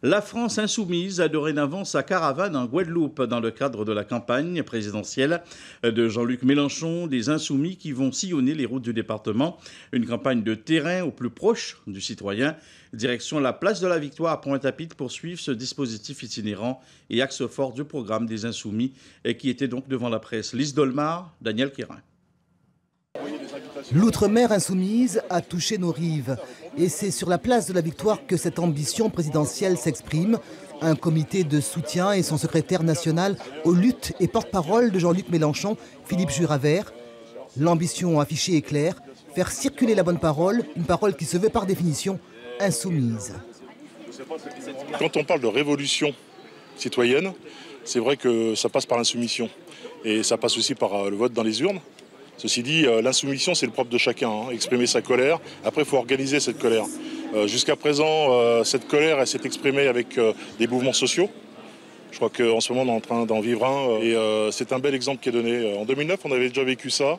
La France insoumise a dorénavant sa caravane en Guadeloupe dans le cadre de la campagne présidentielle de Jean-Luc Mélenchon, des insoumis qui vont sillonner les routes du département. Une campagne de terrain au plus proche du citoyen. Direction la place de la Victoire à Pointe-à-Pitre pour suivre ce dispositif itinérant et axe fort du programme des insoumis qui était donc devant la presse. Lise Dolmar, Daniel Quérin. L'outre-mer insoumise a touché nos rives. Et c'est sur la place de la Victoire que cette ambition présidentielle s'exprime. Un comité de soutien et son secrétaire national aux luttes et porte-parole de Jean-Luc Mélenchon, Philippe Juravert. L'ambition affichée est claire, faire circuler la bonne parole, une parole qui se veut par définition insoumise. Quand on parle de révolution citoyenne, c'est vrai que ça passe par l'insoumission. Et ça passe aussi par le vote dans les urnes. Ceci dit, l'insoumission, c'est le propre de chacun, exprimer sa colère. Après, il faut organiser cette colère. Jusqu'à présent, cette colère, elle s'est exprimée avec des mouvements sociaux. Je crois qu'en ce moment, on est en train d'en vivre un. Et c'est un bel exemple qui est donné. En 2009, on avait déjà vécu ça.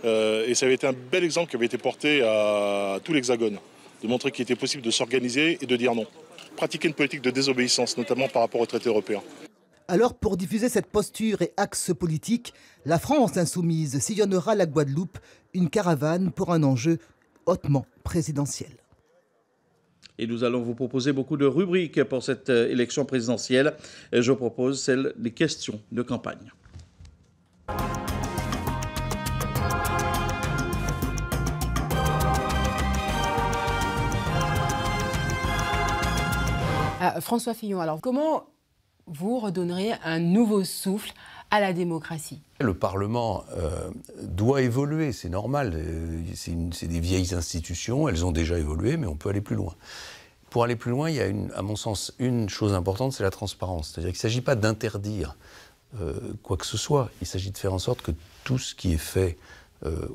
Et ça avait été un bel exemple qui avait été porté à tout l'Hexagone. De montrer qu'il était possible de s'organiser et de dire non. Pratiquer une politique de désobéissance, notamment par rapport aux traités européens. Alors, pour diffuser cette posture et axe politique, la France insoumise sillonnera la Guadeloupe, une caravane pour un enjeu hautement présidentiel. Et nous allons vous proposer beaucoup de rubriques pour cette élection présidentielle. Je propose celle des questions de campagne. François Fillon, alors comment vous redonneriez un nouveau souffle à la démocratie? Le Parlement doit évoluer, c'est normal. C'est des vieilles institutions, elles ont déjà évolué, mais on peut aller plus loin. Pour aller plus loin, il y a, à mon sens, une chose importante, c'est la transparence. C'est-à-dire qu'il ne s'agit pas d'interdire quoi que ce soit, il s'agit de faire en sorte que tout ce qui est fait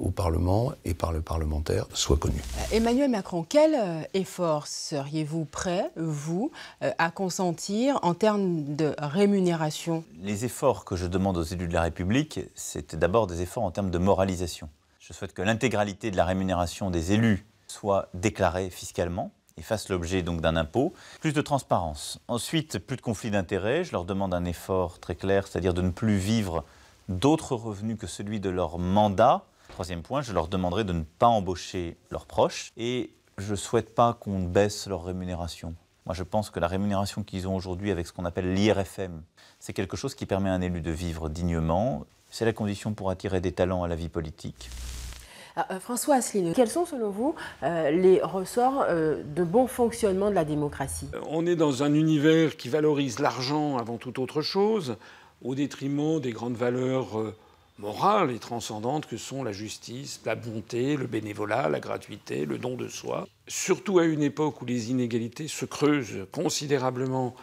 au Parlement et par le parlementaire soit connu. Emmanuel Macron, quel effort seriez-vous prêt, vous, à consentir en termes de rémunération? Les efforts que je demande aux élus de la République, c'est d'abord des efforts en termes de moralisation. Je souhaite que l'intégralité de la rémunération des élus soit déclarée fiscalement et fasse l'objet donc d'un impôt. Plus de transparence. Ensuite, plus de conflits d'intérêts. Je leur demande un effort très clair, c'est-à-dire de ne plus vivre d'autres revenus que celui de leur mandat. Troisième point, je leur demanderai de ne pas embaucher leurs proches et je ne souhaite pas qu'on baisse leur rémunération. Moi, je pense que la rémunération qu'ils ont aujourd'hui avec ce qu'on appelle l'IRFM, c'est quelque chose qui permet à un élu de vivre dignement. C'est la condition pour attirer des talents à la vie politique. François Asselineau, quels sont selon vous les ressorts de bon fonctionnement de la démocratie? On est dans un univers qui valorise l'argent avant toute autre chose, au détriment des grandes valeurs morales et transcendantes que sont la justice, la bonté, le bénévolat, la gratuité, le don de soi. Surtout à une époque où les inégalités se creusent considérablement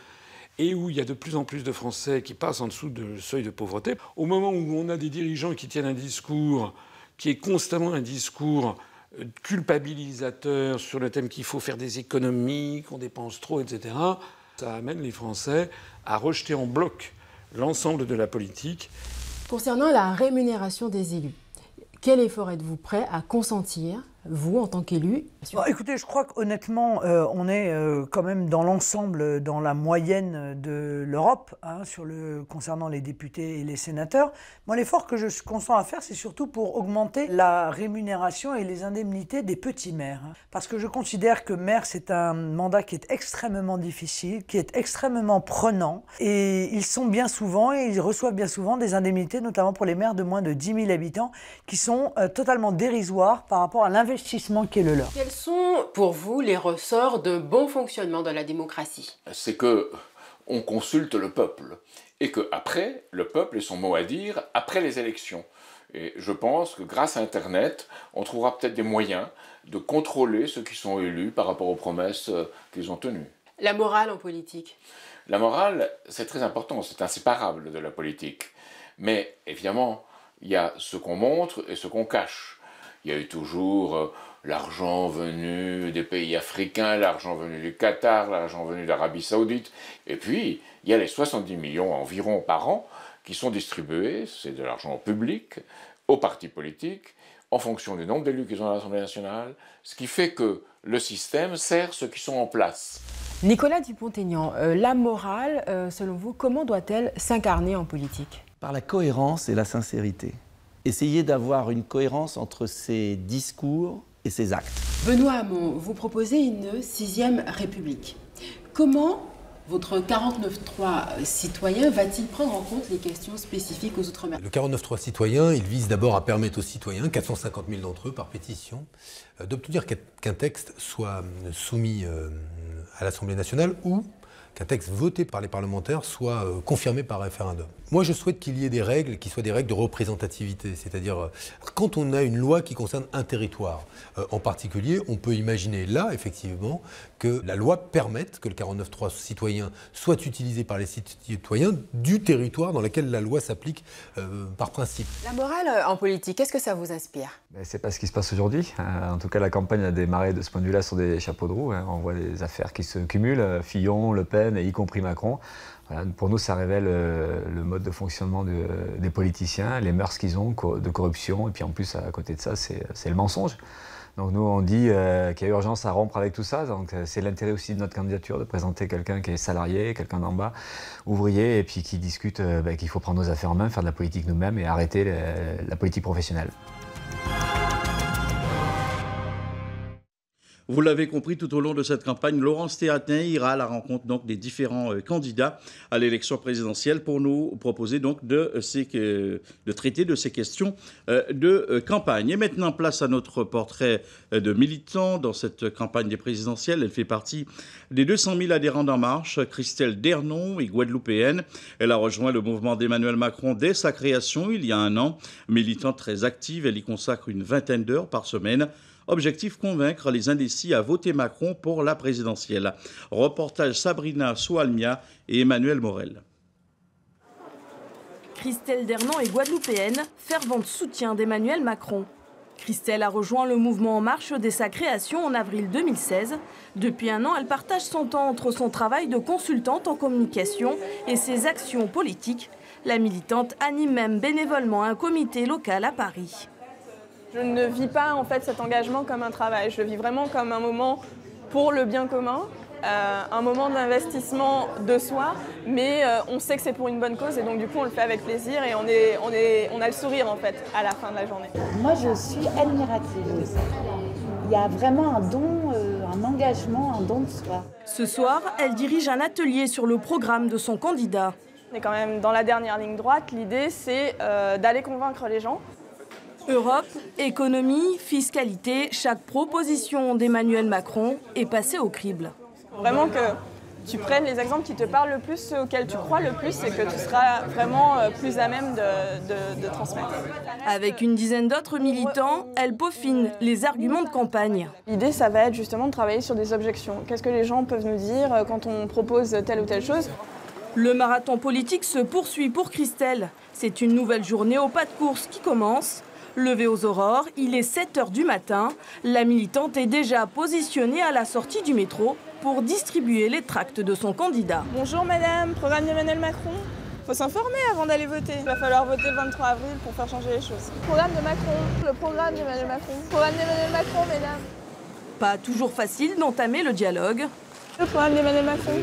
et où il y a de plus en plus de Français qui passent en dessous du seuil de pauvreté. Au moment où on a des dirigeants qui tiennent un discours qui est constamment un discours culpabilisateur sur le thème qu'il faut faire des économies, qu'on dépense trop, etc., ça amène les Français à rejeter en bloc l'ensemble de la politique. Concernant la rémunération des élus, quel effort êtes-vous prêt à consentir, vous, en tant qu'élu? Écoutez, je crois qu'honnêtement, on est quand même dans l'ensemble, dans la moyenne de l'Europe, concernant les députés et les sénateurs. Moi, l'effort que je consens à faire, c'est surtout pour augmenter la rémunération et les indemnités des petits maires. Parce que je considère que maire, c'est un mandat qui est extrêmement difficile, qui est extrêmement prenant. Et ils reçoivent bien souvent des indemnités, notamment pour les maires de moins de 10 000 habitants, qui sont totalement dérisoires par rapport à l'investissement qui est le leur. Quels sont pour vous les ressorts de bon fonctionnement de la démocratie? C'est qu'on consulte le peuple et qu'après, le peuple ait son mot à dire après les élections. Et je pense que grâce à Internet, on trouvera peut-être des moyens de contrôler ceux qui sont élus par rapport aux promesses qu'ils ont tenues. La morale en politique? La morale, c'est très important, c'est inséparable de la politique. Mais évidemment, il y a ce qu'on montre et ce qu'on cache. Il y a eu toujours l'argent venu des pays africains, l'argent venu du Qatar, l'argent venu d'Arabie Saoudite. Et puis, il y a les 70 millions environ par an qui sont distribués, c'est de l'argent public, aux partis politiques, en fonction du nombre d'élus qu'ils ont à l'Assemblée nationale, ce qui fait que le système sert ceux qui sont en place. Nicolas Dupont-Aignan, la morale, selon vous, comment doit-elle s'incarner en politique? Par la cohérence et la sincérité. Essayez d'avoir une cohérence entre ses discours et ses actes. Benoît Hamon, vous proposez une 6e République. Comment votre 49.3 citoyen va-t-il prendre en compte les questions spécifiques aux Outre-mer? Le 49.3 citoyen, il vise d'abord à permettre aux citoyens, 450 000 d'entre eux par pétition, d'obtenir qu'un texte soit soumis à l'Assemblée nationale ou qu'un texte voté par les parlementaires soit confirmé par référendum. Moi, je souhaite qu'il y ait des règles qui soient des règles de représentativité, c'est-à-dire quand on a une loi qui concerne un territoire en particulier, on peut imaginer là, effectivement, que la loi permette que le 49.3 citoyen soit utilisé par les citoyens du territoire dans lequel la loi s'applique par principe. La morale en politique, qu'est-ce que ça vous inspire? C'est pas ce qui se passe aujourd'hui. En tout cas, la campagne a démarré de ce point de vue-là sur des chapeaux de roue. On voit des affaires qui se cumulent, Fillon, Le Pen, et y compris Macron. Voilà, pour nous, ça révèle le mode de fonctionnement des politiciens, les mœurs qu'ils ont de corruption. Et puis en plus, à côté de ça, c'est le mensonge. Donc nous, on dit qu'il y a urgence à rompre avec tout ça. Donc c'est l'intérêt aussi de notre candidature, de présenter quelqu'un qui est salarié, quelqu'un d'en bas, ouvrier, et puis qui discute qu'il faut prendre nos affaires en main, faire de la politique nous-mêmes et arrêter la politique professionnelle. Vous l'avez compris, tout au long de cette campagne, Laurence Théatin ira à la rencontre donc des différents candidats à l'élection présidentielle pour nous proposer donc de traiter de ces questions de campagne. Et maintenant, place à notre portrait de militant dans cette campagne des présidentielles. Elle fait partie des 200 000 adhérents d'En Marche. Christelle Dernon est guadeloupéenne. Elle a rejoint le mouvement d'Emmanuel Macron dès sa création il y a un an. Militante très active, elle y consacre une vingtaine d'heures par semaine. Objectif, convaincre les indécis à voter Macron pour la présidentielle. Reportage Sabrina Soualmia et Emmanuel Morel. Christelle Dernon est guadeloupéenne, fervente soutien d'Emmanuel Macron. Christelle a rejoint le mouvement En Marche dès sa création en avril 2016. Depuis un an, elle partage son temps entre son travail de consultante en communication et ses actions politiques. La militante anime même bénévolement un comité local à Paris. Je ne vis pas en fait cet engagement comme un travail, je le vis vraiment comme un moment pour le bien commun, un moment d'investissement de soi, mais on sait que c'est pour une bonne cause et donc du coup on le fait avec plaisir et on a le sourire en fait à la fin de la journée. Moi je suis admirative de ça. Il y a vraiment un don, un engagement, un don de soi. Ce soir, elle dirige un atelier sur le programme de son candidat. On est quand même dans la dernière ligne droite, l'idée c'est d'aller convaincre les gens. Europe, économie, fiscalité, chaque proposition d'Emmanuel Macron est passée au crible. Vraiment que tu prennes les exemples qui te parlent le plus, ceux auxquels tu crois le plus et que tu seras vraiment plus à même de transmettre. Avec une dizaine d'autres militants, elle peaufine les arguments de campagne. L'idée, ça va être justement de travailler sur des objections. Qu'est-ce que les gens peuvent nous dire quand on propose telle ou telle chose ? Le marathon politique se poursuit pour Christelle. C'est une nouvelle journée au pas de course qui commence. Levée aux aurores, il est 7h du matin. La militante est déjà positionnée à la sortie du métro pour distribuer les tracts de son candidat. Bonjour madame, programme d'Emmanuel Macron. Faut s'informer avant d'aller voter. Il va falloir voter le 23 avril pour faire changer les choses. Programme de Macron, le programme d'Emmanuel Macron. Programme d'Emmanuel Macron, mesdames. Pas toujours facile d'entamer le dialogue. Le programme d'Emmanuel Macron.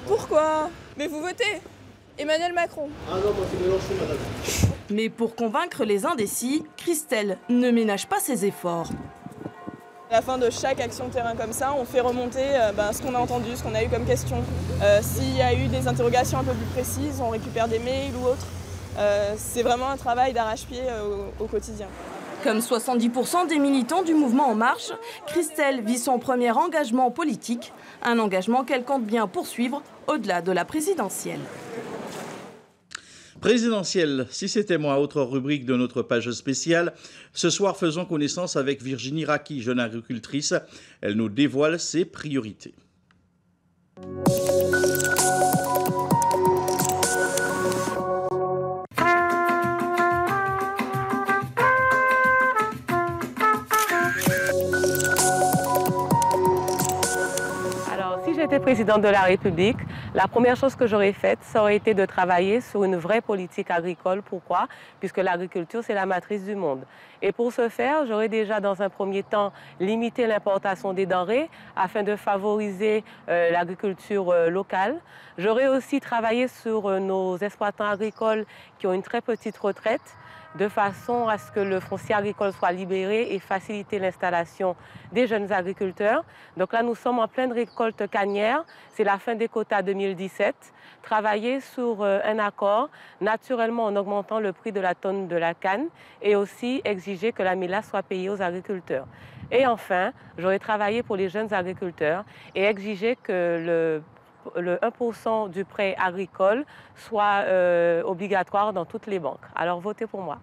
Pourquoi? Mais vous votez Emmanuel Macron. Ah non, moi c'est Mélenchon, madame. Mais pour convaincre les indécis, Christelle ne ménage pas ses efforts. À la fin de chaque action terrain comme ça, on fait remonter ce qu'on a entendu, ce qu'on a eu comme question. S'il y a eu des interrogations un peu plus précises, on récupère des mails ou autres. C'est vraiment un travail d'arrache-pied au quotidien. Comme 70% des militants du mouvement En Marche, Christelle vit son premier engagement politique, un engagement qu'elle compte bien poursuivre au-delà de la présidentielle. Présidentielle, si c'était moi, autre rubrique de notre page spéciale. Ce soir, faisons connaissance avec Virginie Raki, jeune agricultrice. Elle nous dévoile ses priorités. Alors, si j'étais présidente de la République, La première chose que j'aurais faite, ça aurait été de travailler sur une vraie politique agricole. Pourquoi? Puisque l'agriculture, c'est la matrice du monde. Et pour ce faire, j'aurais déjà dans un premier temps limité l'importation des denrées afin de favoriser l'agriculture locale. J'aurais aussi travaillé sur nos exploitants agricoles qui ont une très petite retraite, de façon à ce que le foncier agricole soit libéré et faciliter l'installation des jeunes agriculteurs. Donc là, nous sommes en pleine récolte cannière, c'est la fin des quotas 2017. Travailler sur un accord, naturellement en augmentant le prix de la tonne de la canne et aussi exiger que la mélasse soit payée aux agriculteurs. Et enfin, j'aurais travaillé pour les jeunes agriculteurs et exiger que le 1% du prêt agricole soit obligatoire dans toutes les banques. Alors votez pour moi.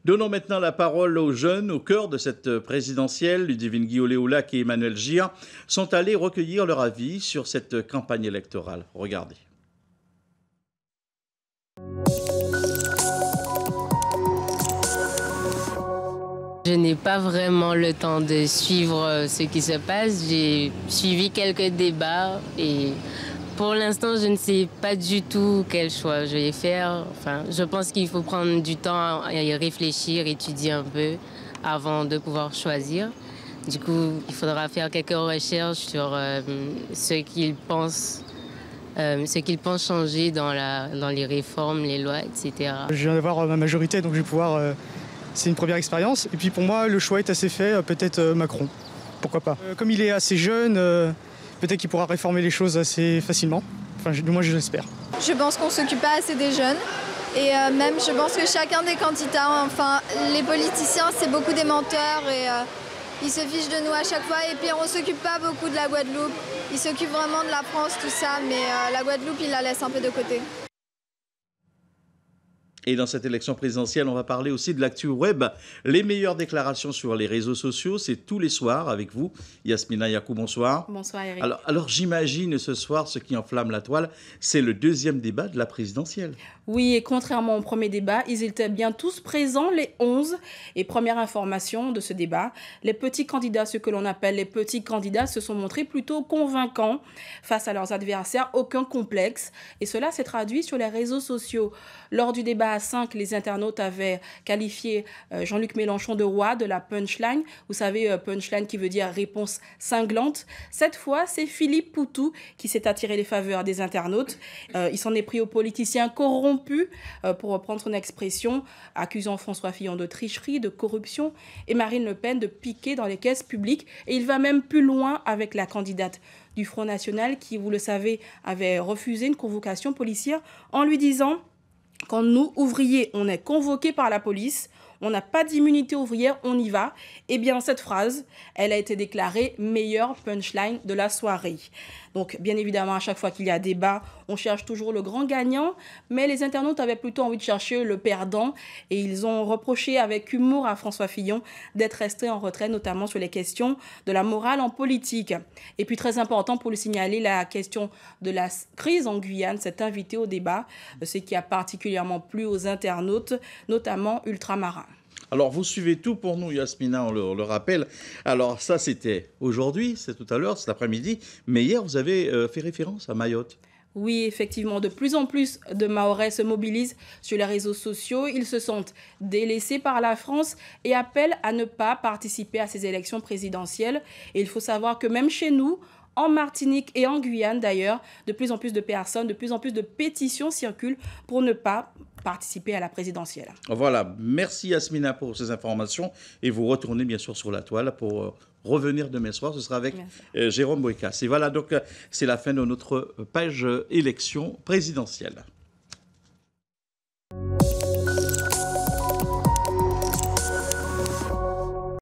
Donnons maintenant la parole aux jeunes au cœur de cette présidentielle. Ludivine Guillaume-Léoulac et Emmanuel Gir sont allés recueillir leur avis sur cette campagne électorale. Regardez. Je n'ai pas vraiment le temps de suivre ce qui se passe. J'ai suivi quelques débats et pour l'instant, je ne sais pas du tout quel choix je vais faire. Enfin, je pense qu'il faut prendre du temps à y réfléchir, étudier un peu avant de pouvoir choisir. Du coup, il faudra faire quelques recherches sur ce qu'ils pensent changer dans les réformes, les lois, etc. Je viens d'avoir ma majorité, donc je vais pouvoir... C'est une première expérience. Et puis pour moi, le choix est assez fait. Peut-être Macron. Pourquoi pas. Comme il est assez jeune, peut-être qu'il pourra réformer les choses assez facilement. Enfin, du moins, je l'espère. Je pense qu'on ne s'occupe pas assez des jeunes. Et même, je pense que chacun des candidats, enfin, les politiciens, c'est beaucoup des menteurs. Et ils se fichent de nous à chaque fois. Et puis, on ne s'occupe pas beaucoup de la Guadeloupe. Ils s'occupent vraiment de la France, tout ça. Mais la Guadeloupe, ils la laissent un peu de côté. Et dans cette élection présidentielle, on va parler aussi de l'actu web. Les meilleures déclarations sur les réseaux sociaux, c'est tous les soirs avec vous. Yasmina Yakou, bonsoir. Bonsoir Eric. Alors j'imagine ce soir, ce qui enflamme la toile, c'est le deuxième débat de la présidentielle. Oui, et contrairement au premier débat, ils étaient bien tous présents, les 11. Et première information de ce débat, les petits candidats, ce que l'on appelle les petits candidats, se sont montrés plutôt convaincants face à leurs adversaires, aucun complexe. Et cela s'est traduit sur les réseaux sociaux. Lors du débat à 5, les internautes avaient qualifié Jean-Luc Mélenchon de roi de la punchline. Vous savez, punchline qui veut dire réponse cinglante. Cette fois, c'est Philippe Poutou qui s'est attiré les faveurs des internautes. Il s'en est pris aux politiciens corrompus, pour reprendre son expression, accusant François Fillon de tricherie, de corruption et Marine Le Pen de piquer dans les caisses publiques. Et il va même plus loin avec la candidate du Front National qui, vous le savez, avait refusé une convocation policière en lui disant: quand nous, ouvriers, on est convoqués par la police, on n'a pas d'immunité ouvrière, on y va. Eh bien, cette phrase, elle a été déclarée meilleure punchline de la soirée. Donc, bien évidemment, à chaque fois qu'il y a débat, on cherche toujours le grand gagnant, mais les internautes avaient plutôt envie de chercher le perdant et ils ont reproché avec humour à François Fillon d'être resté en retrait, notamment sur les questions de la morale en politique. Et puis, très important pour le signaler, la question de la crise en Guyane s'est invitée au débat, ce qui a particulièrement plu aux internautes, notamment ultramarins. Alors, vous suivez tout pour nous, Yasmina, on le rappelle. Alors, ça, c'était aujourd'hui, c'est tout à l'heure, cet après-midi. Mais hier, vous avez fait référence à Mayotte. Oui, effectivement, de plus en plus de Mahorais se mobilisent sur les réseaux sociaux. Ils se sentent délaissés par la France et appellent à ne pas participer à ces élections présidentielles. Et il faut savoir que même chez nous, en Martinique et en Guyane d'ailleurs, de plus en plus de personnes, de plus en plus de pétitions circulent pour ne pas participer à la présidentielle. Voilà, merci Yasmina pour ces informations et vous retournez bien sûr sur la toile pour revenir demain soir, ce sera avec Jérôme Boykas. Et voilà, donc c'est la fin de notre page élection présidentielle.